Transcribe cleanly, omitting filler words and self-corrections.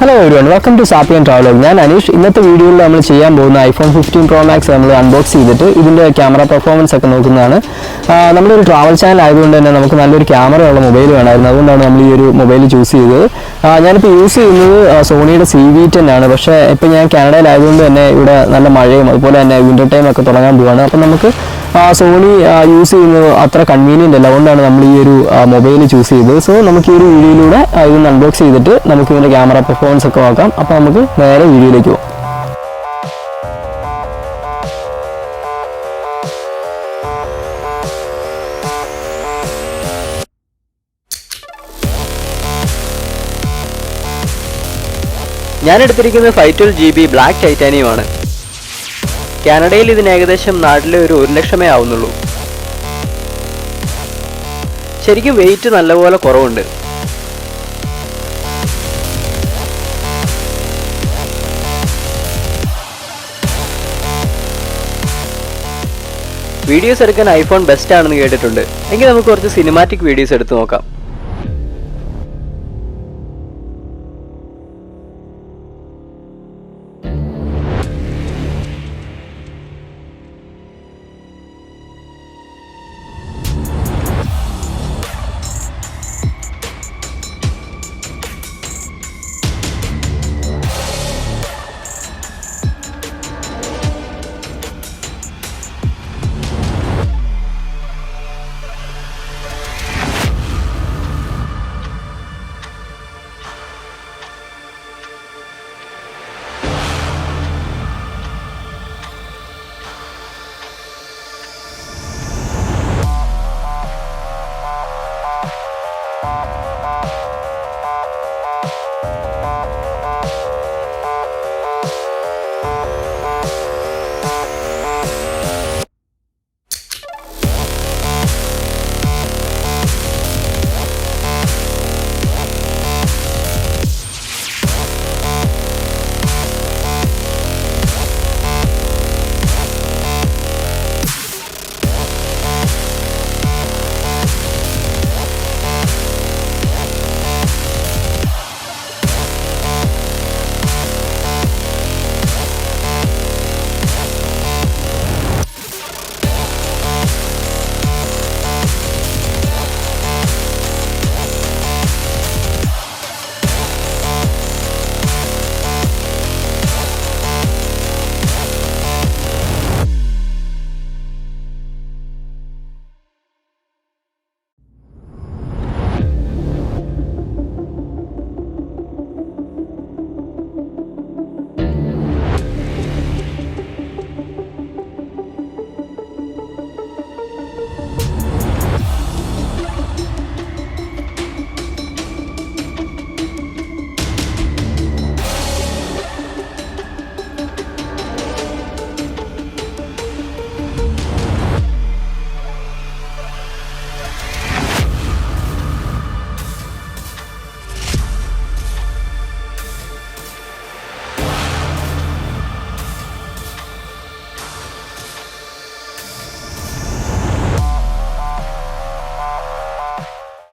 Hello everyone, welcome to Sapien Traveler. I am Anish. In this video, we will see iPhone 15 Pro Max unbox the camera performance. We will a travel channel. We will camera mobile. We mobile choose I use Sony CV10. But Canada I winter time. Sony use convenient mobile choose so we will unbox the camera performance. അപ്പോൾ നമുക്ക് നേരെ വീഡിയോയിലേക്ക് പോകാം. ഞാൻ എടുത്തിരിക്കുന്നത് 512GB black titanium ആണ്. കാനഡയിൽ ഇതിന് ഏകദേശം നാട്ടിലെ ഒരു 1 ലക്ഷമേ ആവുന്നുള്ളൂ. ശരിക്കും വെയിറ്റ് നല്ലപോലെ കുറവുണ്ട്. വീഡിയോസ് എടുക്കാൻ iPhone ബെസ്റ്റ് ആണെന്ന് കേട്ടിട്ടുണ്ട്. എങ്കിൽ നമുക്ക് കുറച്ച് സിനിമാറ്റിക് വീഡിയോസ് എടുത്ത് നോക്കാം.